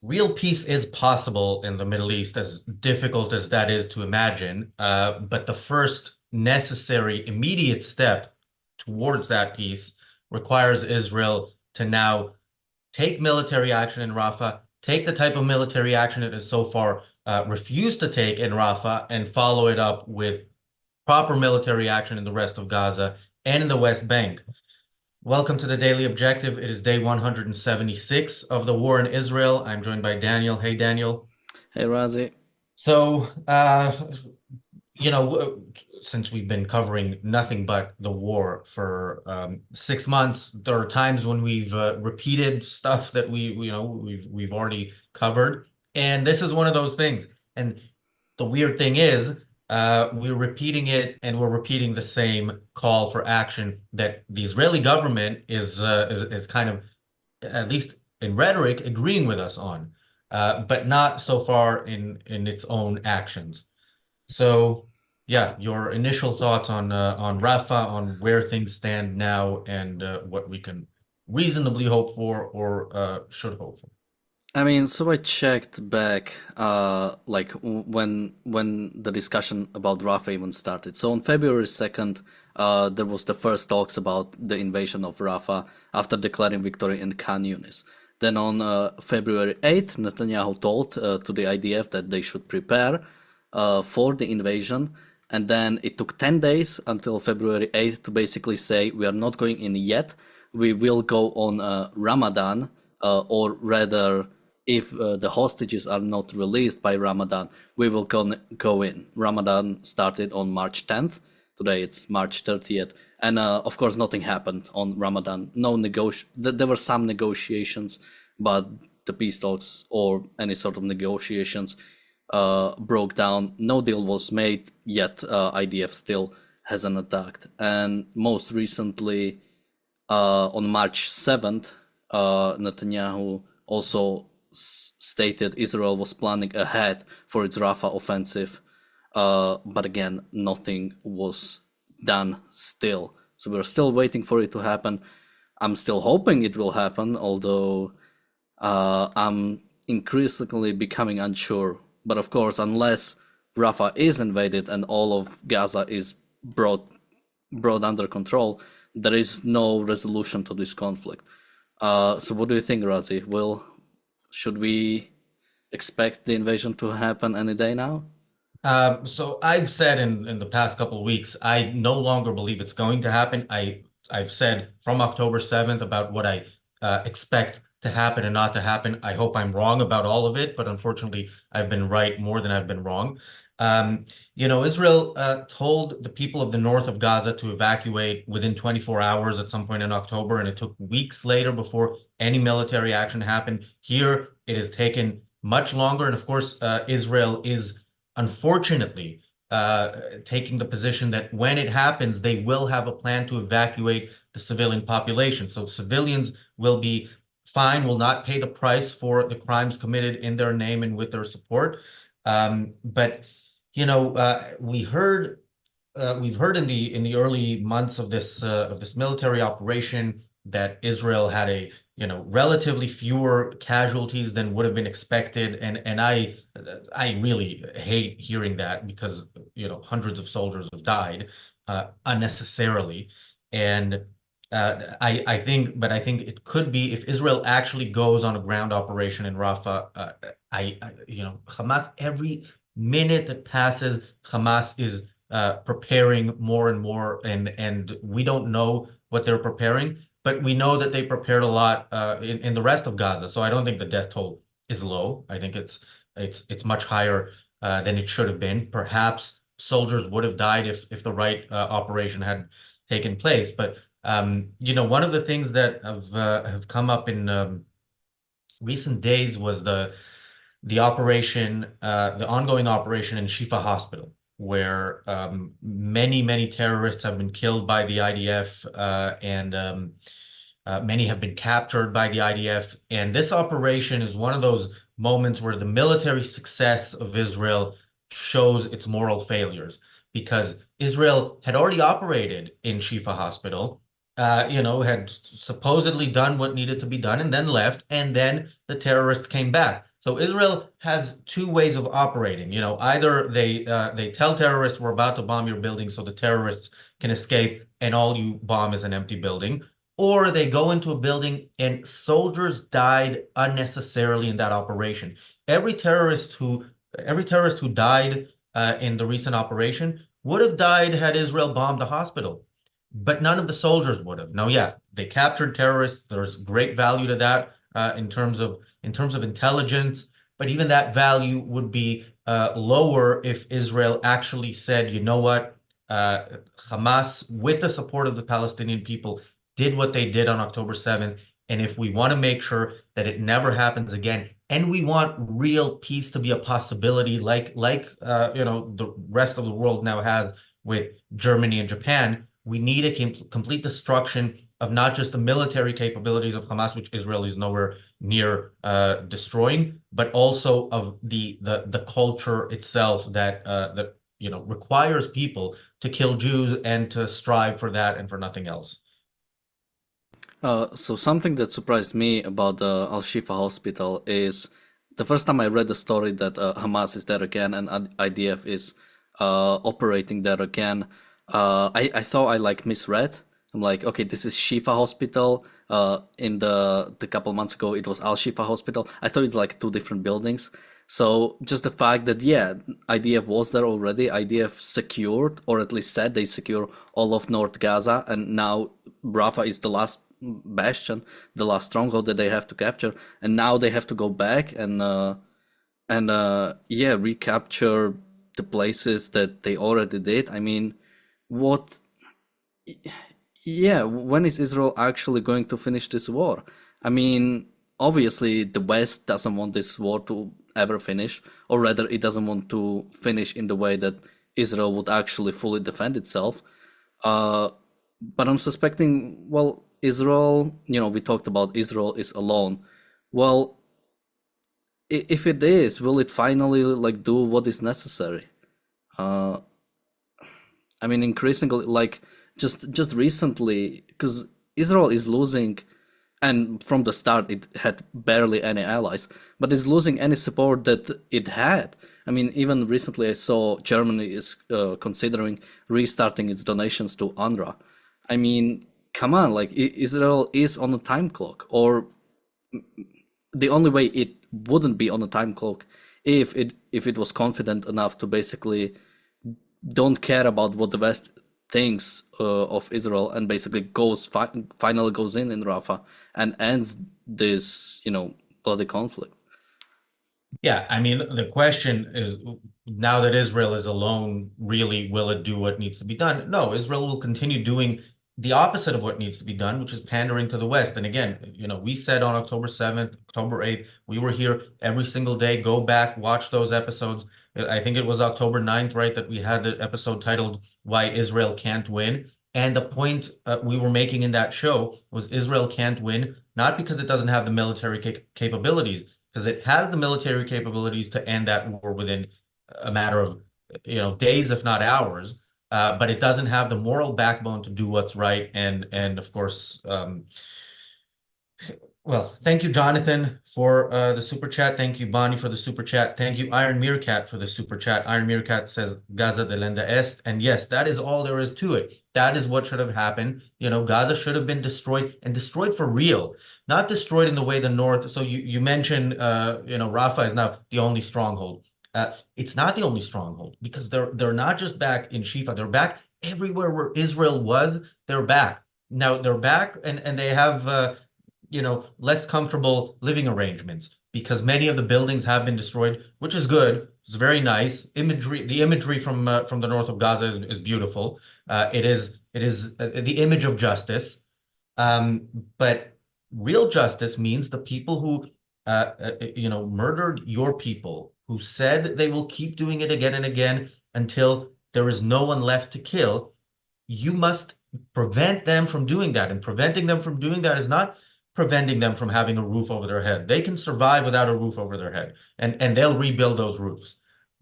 real peace is possible in the Middle East, as difficult as that is to imagine. But the first necessary immediate step towards that peace requires Israel to now take military action in Rafah, take the type of military action it has so far refused to take in Rafah, and follow it up with proper military action in the rest of Gaza and in the West Bank. Welcome to the Daily Objective. It is day 176 of the war in Israel. I'm joined by Daniel. Hey, Daniel. Hey Razi. So, you know, since we've been covering nothing but the war for 6 months, there are times when we've repeated stuff that we've already covered, and this is one of those things. And the weird thing is, we're repeating it, and we're repeating the same call for action that the Israeli government is kind of, at least in rhetoric, agreeing with us on, but not so far in its own actions. So, yeah, your initial thoughts on Rafah, on where things stand now, and what we can reasonably hope for or should hope for. So I checked back, when the discussion about Rafah even started. So on February 2nd, there was the first talks about the invasion of Rafah after declaring victory in Khan Yunis. Then on February 8th, Netanyahu told to the IDF that they should prepare for the invasion. And then it took 10 days until February 8th to basically say, we are not going in yet. We will go on Ramadan, or rather, if the hostages are not released by Ramadan, we will go in. Ramadan started on March 10th. Today it's March 30th. And of course, nothing happened on Ramadan. There were some negotiations, but the peace talks or any sort of negotiations broke down. No deal was made, yet IDF still hasn't attacked. And most recently, on March 7th, Netanyahu also stated Israel was planning ahead for its Rafah offensive, but again, nothing was done still. So we're still waiting for it to happen. I'm still hoping it will happen, although I'm increasingly becoming unsure. But of course, unless Rafah is invaded and all of Gaza is brought under control, there is no resolution to this conflict. So what do you think, Razi? Should we expect the invasion to happen any day now? So I've said in the past couple of weeks, I no longer believe it's going to happen. I've said from October 7th about what I expect to happen and not to happen. I hope I'm wrong about all of it, but unfortunately, I've been right more than I've been wrong. Israel told the people of the north of Gaza to evacuate within 24 hours at some point in October, and it took weeks later before any military action happened. Here, it has taken much longer, and of course, Israel is unfortunately taking the position that when it happens, they will have a plan to evacuate the civilian population. So civilians will be fine, will not pay the price for the crimes committed in their name and with their support. But we've heard in the early months of this military operation that Israel had a relatively fewer casualties than would have been expected, and I really hate hearing that because hundreds of soldiers have died unnecessarily, and I think it could be if Israel actually goes on a ground operation in Rafah. Hamas, every minute that passes, Hamas is preparing more and more, and we don't know what they're preparing, but we know that they prepared a lot in the rest of Gaza. So I don't think the death toll is low. I think it's much higher than it should have been. Perhaps soldiers would have died if the right operation had taken place. But one of the things that have come up in recent days was the ongoing operation in Shifa Hospital, where many terrorists have been killed by the IDF, and many have been captured by the IDF. And this operation is one of those moments where the military success of Israel shows its moral failures, because Israel had already operated in Shifa Hospital, had supposedly done what needed to be done and then left, and then the terrorists came back. So Israel has two ways of operating. Either they tell terrorists we're about to bomb your building so the terrorists can escape and all you bomb is an empty building, or they go into a building and soldiers died unnecessarily in that operation. Every terrorist who every terrorist who died in the recent operation would have died had Israel bombed the hospital, but none of the soldiers would have. Now, yeah, they captured terrorists. There's great value to that in terms of intelligence, but even that value would be lower if Israel actually said, you know what, Hamas, with the support of the Palestinian people, did what they did on October 7th. And if we want to make sure that it never happens again, and we want real peace to be a possibility, like the rest of the world now has with Germany and Japan, we need a complete destruction of not just the military capabilities of Hamas, which Israel is nowhere near destroying, but also of the culture itself that requires people to kill Jews and to strive for that and for nothing else. So something that surprised me about the Al-Shifa hospital is the first time I read the story that Hamas is there again and IDF is operating there again. I thought I like misread. I'm like, okay, this is Shifa Hospital. In the couple months ago, it was Al-Shifa Hospital. I thought it's like two different buildings. So just the fact that yeah, IDF was there already. IDF secured, or at least said they secure all of North Gaza, and now Rafah is the last bastion, the last stronghold that they have to capture, and now they have to go back and yeah, recapture the places that they already did. I mean, what? Yeah, when is Israel actually going to finish this war? I mean, obviously the West doesn't want this war to ever finish, or rather, it doesn't want to finish in the way that Israel would actually fully defend itself. Uh, but I'm suspecting, well, Israel, we talked about Israel is alone. Well, if it is, will it finally like do what is necessary? Uh, I mean, increasingly, like just recently, because Israel is losing, and from the start it had barely any allies, but is losing any support that it had. I mean, even recently I saw Germany is considering restarting its donations to UNRWA. I mean, come on, like Israel is on a time clock, or the only way it wouldn't be on a time clock if it was confident enough to basically don't care about what the West thinks of Israel and basically finally goes in Rafah and ends this bloody conflict. Yeah, I mean, the question is now that Israel is alone, really, will it do what needs to be done? No, Israel will continue doing the opposite of what needs to be done, which is pandering to the West. And again, we said on October 7th, October 8th, we were here every single day. Go back, watch those episodes. I think it was October 9th, right, that we had the episode titled Why Israel Can't Win. And the point we were making in that show was Israel can't win, not because it doesn't have the military capabilities, because it has the military capabilities to end that war within a matter of days, if not hours. But it doesn't have the moral backbone to do what's right. And of course, well, thank you, Jonathan, for the super chat. Thank you, Bonnie, for the super chat. Thank you, Iron Meerkat, for the super chat. Iron Meerkat says Gaza de lenda est. And yes, that is all there is to it. That is what should have happened. Gaza should have been destroyed, and destroyed for real, not destroyed in the way the North. So you mentioned, Rafah is now the only stronghold. It's not the only stronghold, because they're not just back in Shifa. They're back everywhere where Israel was. They're back now. They're back, and they have less comfortable living arrangements because many of the buildings have been destroyed, which is good. It's very nice imagery. The imagery from the north of Gaza is beautiful. It is the image of justice. But real justice means the people who murdered your people, who said they will keep doing it again and again until there is no one left to kill. You must prevent them from doing that. And preventing them from doing that is not preventing them from having a roof over their head. They can survive without a roof over their head, and they'll rebuild those roofs.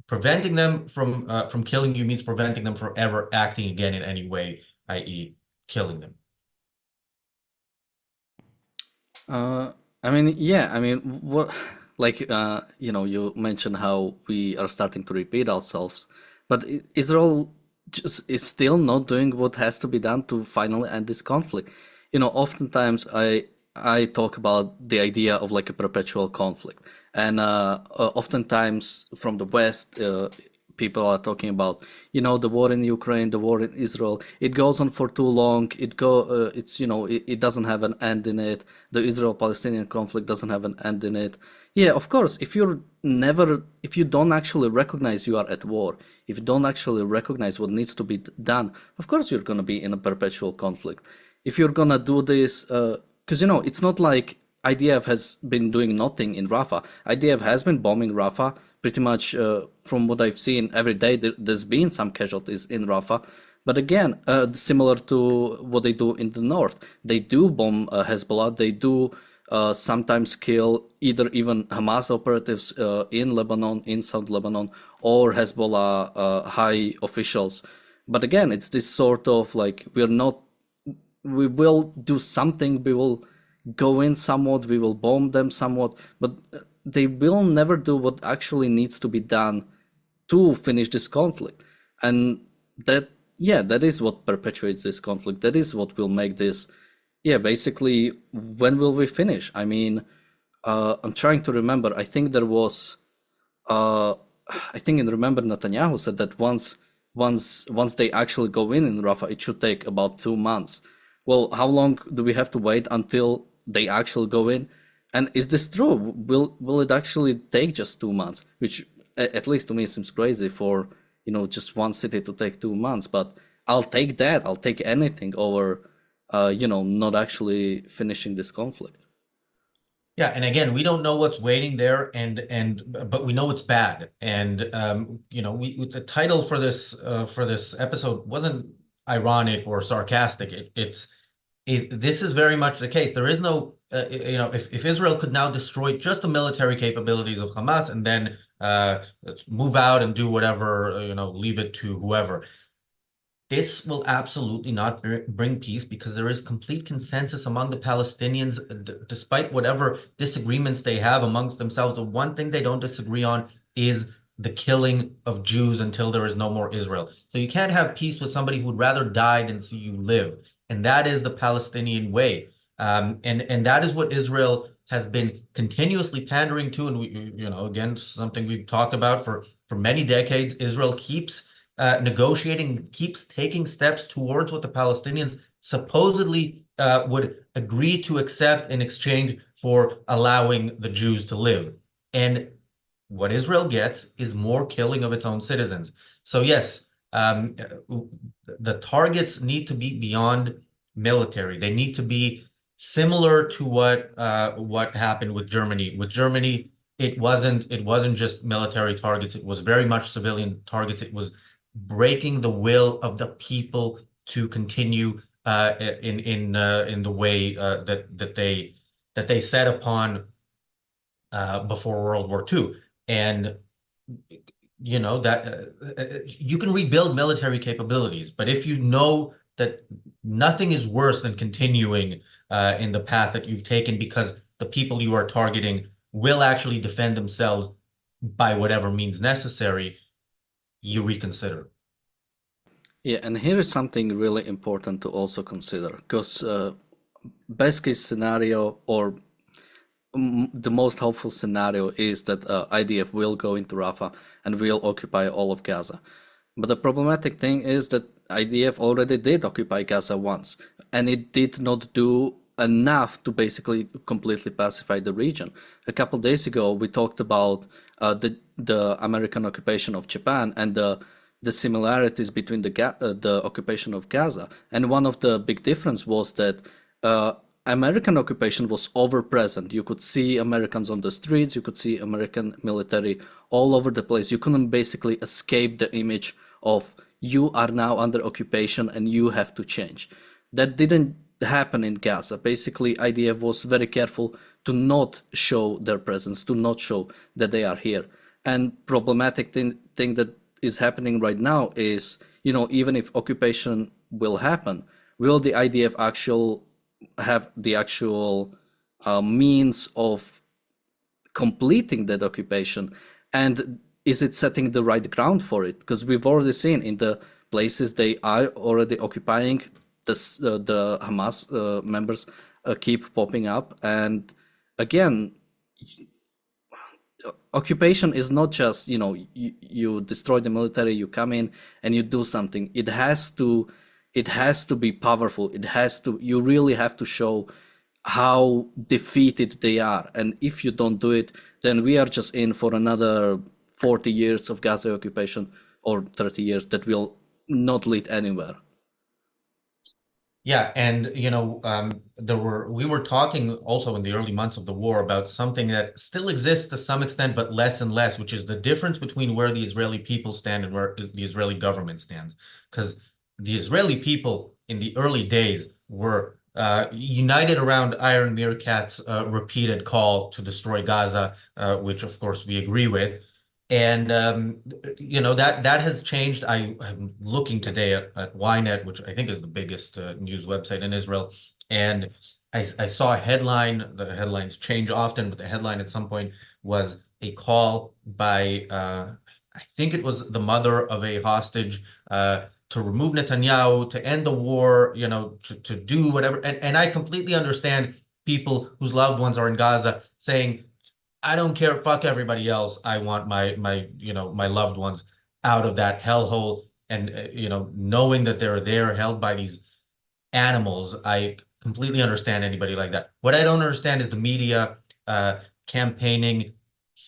Preventing them from killing you means preventing them from ever acting again in any way, i.e., killing them. I mean, yeah, I mean, what like you mentioned how we are starting to repeat ourselves, but Israel just is still not doing what has to be done to finally end this conflict. Oftentimes I talk about the idea of like a perpetual conflict, and oftentimes from the West, people are talking about the war in Ukraine, the war in Israel. It goes on for too long. It doesn't have an end in it. The Israel-Palestinian conflict doesn't have an end in it. Yeah, of course. If you don't actually recognize you are at war, if you don't actually recognize what needs to be done, of course you're gonna be in a perpetual conflict. If you're gonna do this, because it's not like IDF has been doing nothing in Rafah. IDF has been bombing Rafah pretty much. From what I've seen every day, there's been some casualties in Rafah. But again, similar to what they do in the north, they do bomb Hezbollah. They do sometimes kill either even Hamas operatives in Lebanon, in South Lebanon, or Hezbollah high officials. But again, it's this sort of like we will do something, we will go in somewhat, we will bomb them somewhat, but they will never do what actually needs to be done to finish this conflict. And that is what perpetuates this conflict. That is what will make this, basically, when will we finish? I mean, I'm trying to remember. I think there was, I think in remember Netanyahu said that once they actually go in Rafah, it should take about 2 months. Well, how long do we have to wait until they actually go in? And is this true? Will it actually take just 2 months? Which, at least to me, seems crazy for just one city to take 2 months. But I'll take that. I'll take anything over, not actually finishing this conflict. Yeah, and again, we don't know what's waiting there, but we know it's bad. And the title for this episode wasn't ironic or sarcastic. This is very much the case. There is no, if Israel could now destroy just the military capabilities of Hamas and then move out and do whatever, leave it to whoever. This will absolutely not bring peace, because there is complete consensus among the Palestinians, despite whatever disagreements they have amongst themselves. The one thing they don't disagree on is the killing of Jews until there is no more Israel. So you can't have peace with somebody who would rather die than see you live. And that is the Palestinian way. And that is what Israel has been continuously pandering to. And again, something we've talked about for many decades. Israel keeps negotiating, keeps taking steps towards what the Palestinians supposedly would agree to accept in exchange for allowing the Jews to live. And what Israel gets is more killing of its own citizens. So yes, the targets need to be beyond military. They need to be similar to what happened with Germany. With Germany, it wasn't just military targets. It was very much civilian targets. It was breaking the will of the people to continue in the way that they set upon before World War II. And that you can rebuild military capabilities, but if you know that nothing is worse than continuing in the path that you've taken, because the people you are targeting will actually defend themselves by whatever means necessary, you reconsider. Yeah, and here is something really important to also consider, because best case scenario, or the most hopeful scenario, is that IDF will go into Rafah and will occupy all of Gaza. But the problematic thing is that IDF already did occupy Gaza once, and it did not do enough to basically completely pacify the region. A couple days ago, we talked about the American occupation of Japan and the similarities between the occupation of Gaza. And one of the big difference was that American occupation was over-present. You could see Americans on the streets, you could see American military all over the place. You couldn't basically escape the image of you are now under occupation and you have to change. That didn't happen in Gaza. Basically, IDF was very careful to not show their presence, to not show that they are here. And problematic thing that is happening right now is, even if occupation will happen, will the IDF have the actual means of completing that occupation, and is it setting the right ground for it? Because we've already seen in the places they are already occupying, the Hamas members keep popping up, and again, occupation is not just, you destroy the military, you come in and you do something. It has to be powerful. You really have to show how defeated they are, and if you don't do it, then we are just in for another 40 years of Gaza occupation, or 30 years that will not lead anywhere. Yeah, and we were talking also in the early months of the war about something that still exists to some extent, but less and less, which is the difference between where the Israeli people stand and where the Israeli government stands. Because the Israeli people in the early days were united around Iron Meerkat's repeated call to destroy Gaza, which of course we agree with. And that has changed. I'm looking today at Ynet, which I think is the biggest news website in Israel, and I saw a headline. The headlines change often, but the headline at some point was a call by I think it was the mother of a hostage to remove Netanyahu, to end the war, to do whatever. And I completely understand people whose loved ones are in Gaza saying, I don't care, fuck everybody else. I want my loved ones out of that hellhole. And knowing that they're there held by these animals, I completely understand anybody like that. What I don't understand is the media campaigning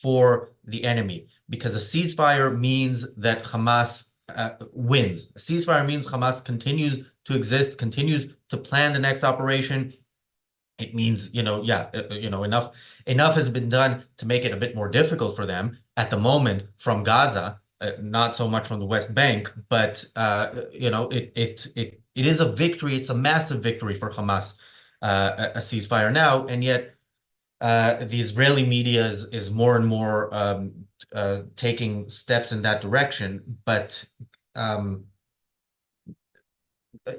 for the enemy, because a ceasefire means that Hamas wins. A ceasefire means Hamas continues to exist, continues to plan the next operation. It means, enough has been done to make it a bit more difficult for them at the moment from Gaza, not so much from the West Bank, but it is a victory. It's a massive victory for Hamas, a ceasefire now, and yet the Israeli media is more and more taking steps in that direction, but.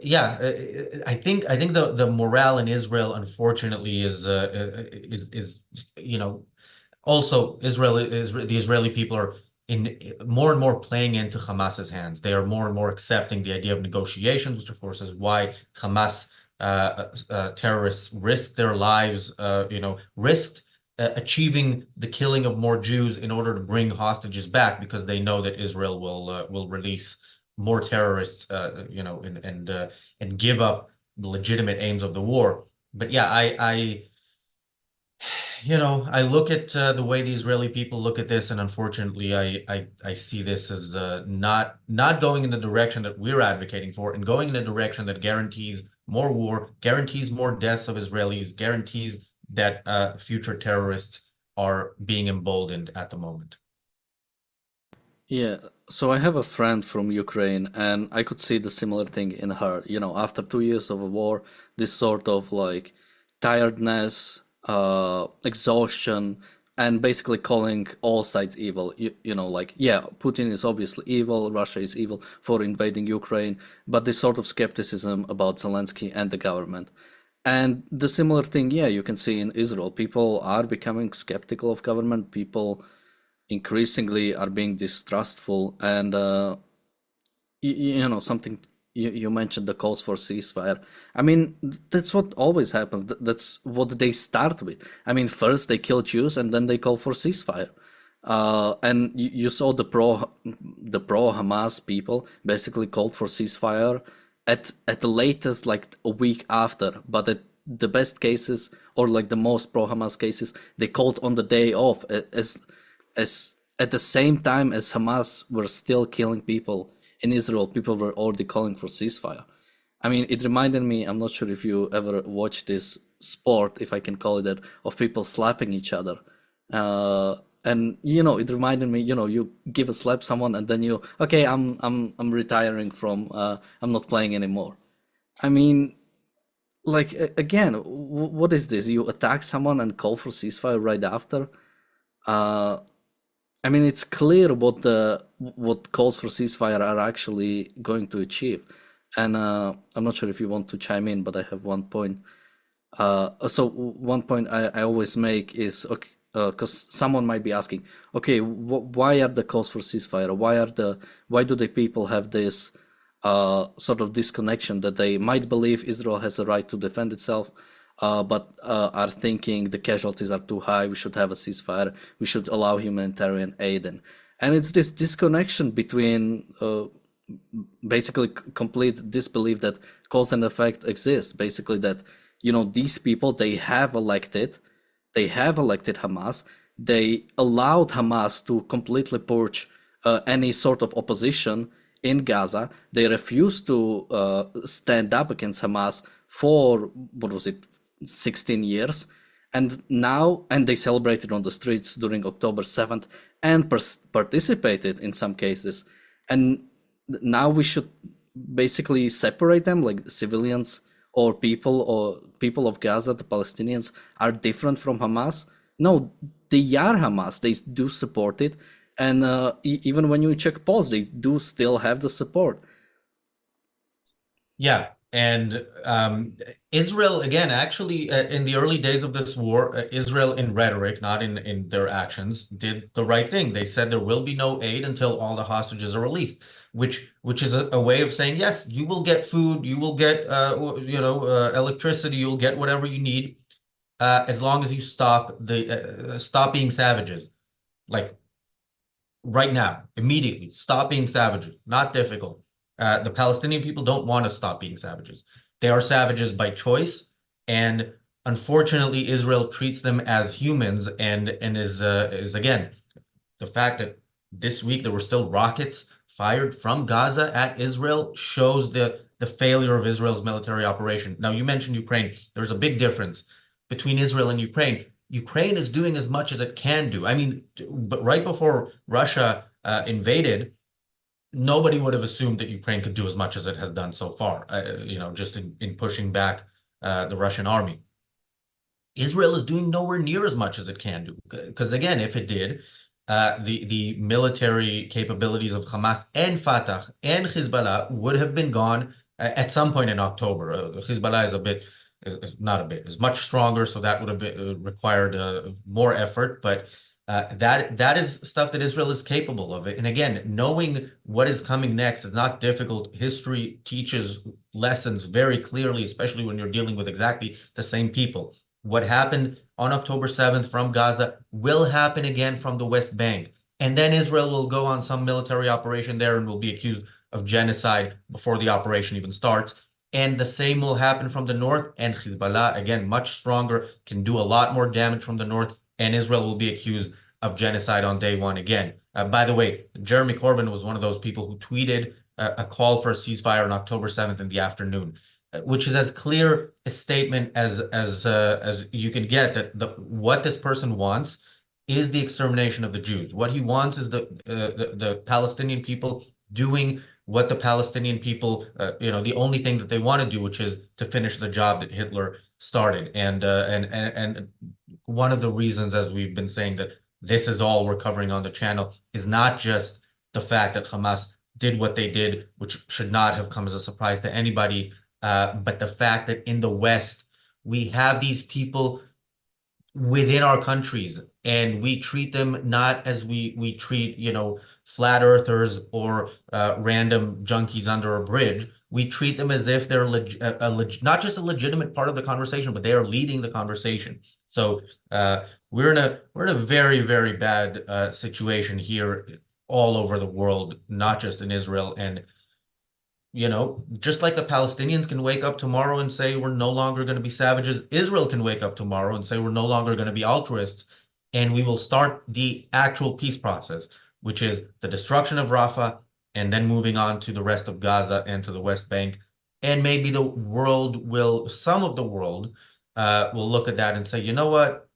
Yeah, I think the morale in Israel, unfortunately, is also the Israeli people are in more and more playing into Hamas's hands. They are more and more accepting the idea of negotiations, which of course is why Hamas terrorists risked their lives, risked achieving the killing of more Jews in order to bring hostages back, because they know that Israel will release more terrorists, and give up the legitimate aims of the war. But yeah, I look at the way the Israeli people look at this, and unfortunately, I see this as not going in the direction that we're advocating for, and going in a direction that guarantees more war, guarantees more deaths of Israelis, guarantees that future terrorists are being emboldened at the moment. Yeah, so I have a friend from Ukraine, and I could see the similar thing in her. After 2 years of a war, this sort of like tiredness, exhaustion, and basically calling all sides evil. Like, yeah, Putin is obviously evil, Russia is evil for invading Ukraine, but this sort of skepticism about Zelensky and the government. And the similar thing, yeah, you can see in Israel. People are becoming skeptical of government. People increasingly are being distrustful, and something you mentioned, the calls for ceasefire. I mean, that's what always happens. That's what they start with. I mean, first they kill Jews and then they call for ceasefire. And you saw the pro Hamas people basically called for ceasefire at the latest like a week after, but at the best cases, or like the most pro Hamas cases, they called on the day off, as at the same time as Hamas were still killing people in Israel. People were already calling for ceasefire. I mean, it reminded me, I'm not sure if you ever watched this sport, if I can call it that, of people slapping each other. And it reminded me, you give a slap someone and then okay, I'm retiring from, I'm not playing anymore. I mean, like, again, what is this? You attack someone and call for ceasefire right after? I mean, it's clear what calls for ceasefire are actually going to achieve. And I'm not sure if you want to chime in, but I have one point. So one point I always make is, okay, because someone might be asking, okay, why are the calls for ceasefire? Why do the people have this sort of disconnection that they might believe Israel has a right to defend itself, but are thinking the casualties are too high, we should have a ceasefire, we should allow humanitarian aid, and it's this disconnection between basically complete disbelief that cause and effect exists. Basically, that these people they have elected Hamas. They allowed Hamas to completely purge any sort of opposition in Gaza. They refused to stand up against Hamas for what was it, 16 years, and they celebrated on the streets during October 7th and participated in some cases, and now we should basically separate them, like civilians or people of Gaza, the Palestinians, are different from Hamas. No, they are Hamas. They do support it, and even when you check polls, they do still have the support. Yeah, and Israel again, actually, in the early days of this war, Israel in rhetoric, not in their actions, did the right thing. They said there will be no aid until all the hostages are released, which is a way of saying, yes, you will get food, you will get electricity, you'll get whatever you need, as long as you stop being savages, like right now, immediately, stop being savages. Not difficult. The Palestinian people don't want to stop being savages. They are savages by choice, and unfortunately, Israel treats them as humans, and is again the fact that this week there were still rockets fired from Gaza at Israel shows the failure of Israel's military operation. Now, you mentioned Ukraine. There's a big difference between Israel and Ukraine. Ukraine is doing as much as it can do. I mean, but right before Russia invaded, nobody would have assumed that Ukraine could do as much as it has done so far, just in pushing back the Russian army. Israel is doing nowhere near as much as it can do. Because again, if it did, the military capabilities of Hamas and Fatah and Hezbollah would have been gone at some point in October. Hezbollah is not a bit, is much stronger, so that would have been, required more effort. But that is stuff that Israel is capable of. And again, knowing what is coming next is not difficult. History teaches lessons very clearly, especially when you're dealing with exactly the same people. What happened on October 7th from Gaza will happen again from the West Bank. And then Israel will go on some military operation there and will be accused of genocide before the operation even starts. And the same will happen from the north. And Hezbollah, again, much stronger, can do a lot more damage from the north. And Israel will be accused of genocide on day one again. By the way, Jeremy Corbyn was one of those people who tweeted a call for a ceasefire on October 7th in the afternoon, which is as clear a statement as you can get, that what this person wants is the extermination of the Jews. What he wants is the Palestinian people doing what the Palestinian people, the only thing that they want to do, which is to finish the job that Hitler started. And one of the reasons, as we've been saying, that this is all we're covering on the channel is not just the fact that Hamas did what they did, which should not have come as a surprise to anybody, but the fact that in the West, we have these people within our countries, and we treat them not as we treat, flat earthers or random junkies under a bridge. We treat them as if they're not just a legitimate part of the conversation, but they are leading the conversation. So we're in a very, very bad situation here all over the world, not just in Israel. And just like the Palestinians can wake up tomorrow and say we're no longer going to be savages, Israel can wake up tomorrow and say we're no longer going to be altruists, and we will start the actual peace process, which is the destruction of Rafah, and then moving on to the rest of Gaza and to the West Bank. And maybe some of the world will look at that and say, you know what?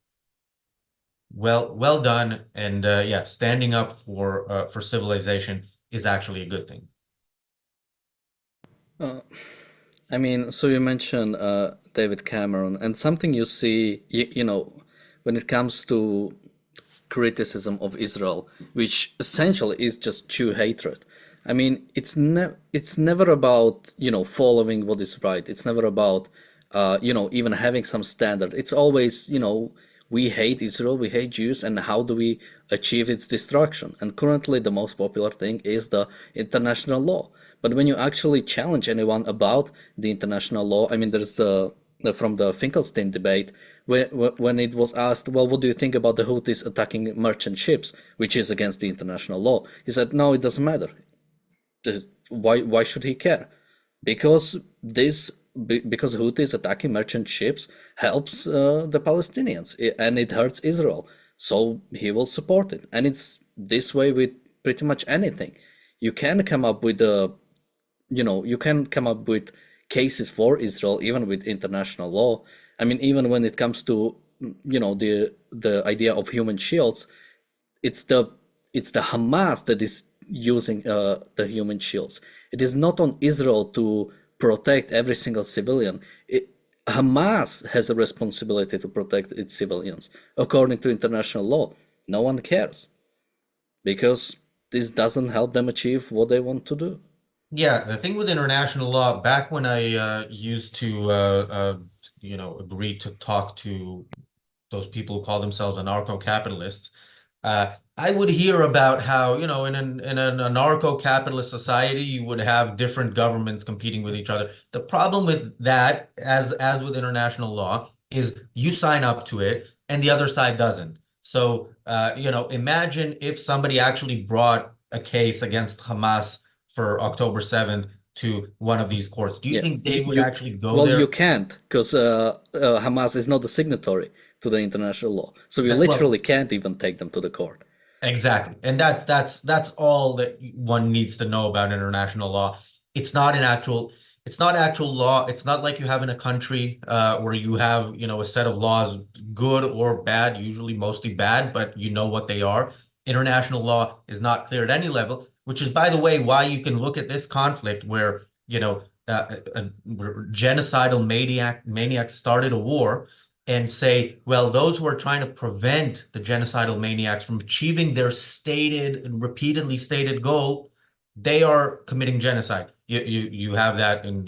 Well done. And yeah, standing up for civilization is actually a good thing. I mean, so you mentioned David Cameron, and something you see, when it comes to criticism of Israel, which essentially is just Jew hatred. I mean, it's never about following what is right. It's never about even having some standard. It's always we hate Israel, we hate Jews, and how do we achieve its destruction? And currently, the most popular thing is the international law. But when you actually challenge anyone about the international law, I mean, there's from the Finkelstein debate, when it was asked, well, what do you think about the Houthis attacking merchant ships, which is against the international law? He said, no, it doesn't matter. Why should he care? Because because Houthis attacking merchant ships helps the Palestinians and it hurts Israel, so he will support it. And it's this way with pretty much anything. You can come up with you can come up with cases for Israel even with international law. I mean, even when it comes to the idea of human shields, it's the Hamas that is using the human shields. It is not on Israel to protect every single civilian. Hamas has a responsibility to protect its civilians according to international law. No one cares because this doesn't help them achieve what they want to do. Yeah, the thing with international law, back when I used to agree to talk to those people who call themselves anarcho-capitalists, I would hear about how, in an anarcho-capitalist society, you would have different governments competing with each other. The problem with that, as with international law, is you sign up to it and the other side doesn't. So, imagine if somebody actually brought a case against Hamas for October 7th to one of these courts. Do you Yeah, think they would you actually go well, you there? can't because Hamas is not a signatory to the international law, so you Well, literally can't even take them to the court. exactly. And that's all that one needs to know about international law. It's not it's not actual law. It's not like you have in a country where you have, a set of laws, good or bad, usually mostly bad, but you know what they are. International law is not clear at any level, which is, by the way, why you can look at this conflict where, genocidal maniacs started a war and say, well, those who are trying to prevent the genocidal maniacs from achieving their stated and repeatedly stated goal, they are committing genocide. You have that in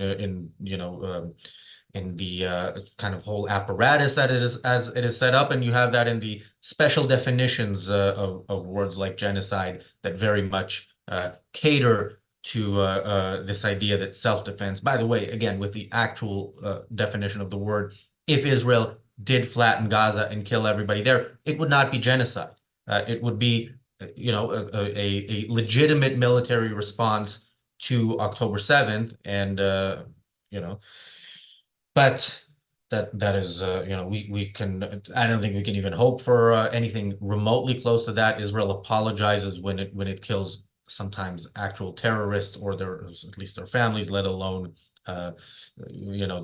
the kind of whole apparatus that it is as it is set up, and you have that in the special definitions of words like genocide that very much cater to this idea that self-defense. By the way, again, with the actual definition of the word, if Israel did flatten Gaza and kill everybody there, it would not be genocide. It would be, a legitimate military response to October 7th, and you know, but that is, we can. I don't think we can even hope for anything remotely close to that. Israel apologizes when it kills sometimes actual terrorists or at least their families, let alone uh,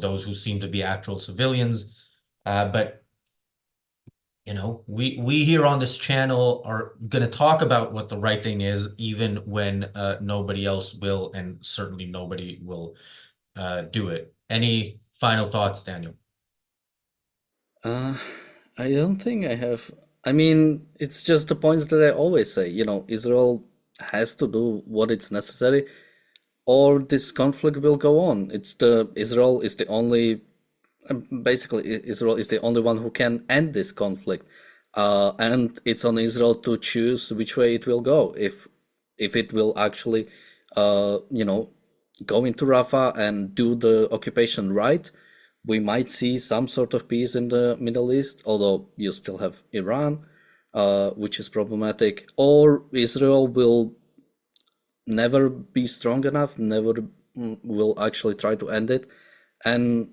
those who seem to be actual civilians. But we here on this channel are going to talk about what the right thing is, even when nobody else will, and certainly nobody will do it. Any final thoughts, Daniel? Uh, I don't think I have. I mean, it's just the points that I always say. Israel has to do what is necessary, or this conflict will go on. Israel is the only basically Israel is the only one who can end this conflict, and it's on Israel to choose which way it will go. If it will actually, uh, you know, go into Rafah and do the occupation right, we might see some sort of peace in the Middle East. Although you still have Iran, which is problematic. Or Israel will never be strong enough, never will actually try to end it, and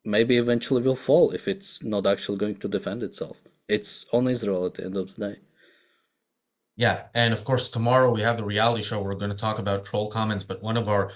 maybe eventually will fall if it's not actually going to defend itself. It's on Israel at the end of the day. Yeah, and of course, tomorrow we have the reality show. We're going to talk about troll comments, but one of our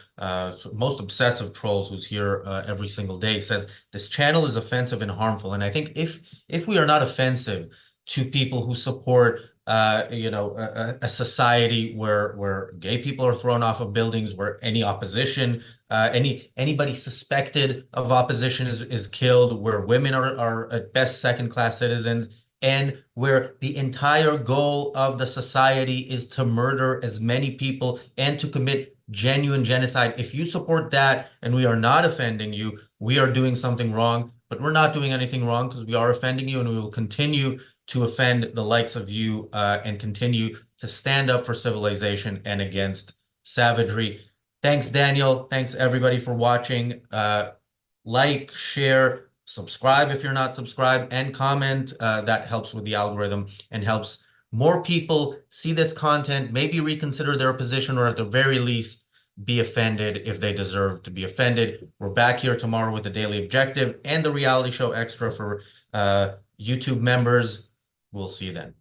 most obsessive trolls, who's here every single day, says this channel is offensive and harmful. And I think if we are not offensive to people who support, a society where gay people are thrown off of buildings, where any opposition, anybody suspected of opposition is killed, where women are at best second-class citizens, and where the entire goal of the society is to murder as many people and to commit genuine genocide. If you support that and we are not offending you, we are doing something wrong. but we're not doing anything wrong because we are offending you, and we will continue to offend the likes of you and continue to stand up for civilization and against savagery. Thanks, Daniel. Thanks, everybody, for watching. Like, share, subscribe if you're not subscribed, and comment. That helps with the algorithm and helps more people see this content, maybe reconsider their position, or at the very least, be offended if they deserve to be offended. We're back here tomorrow with the Daily Objective and the Reality Show Extra for YouTube members. We'll see you then.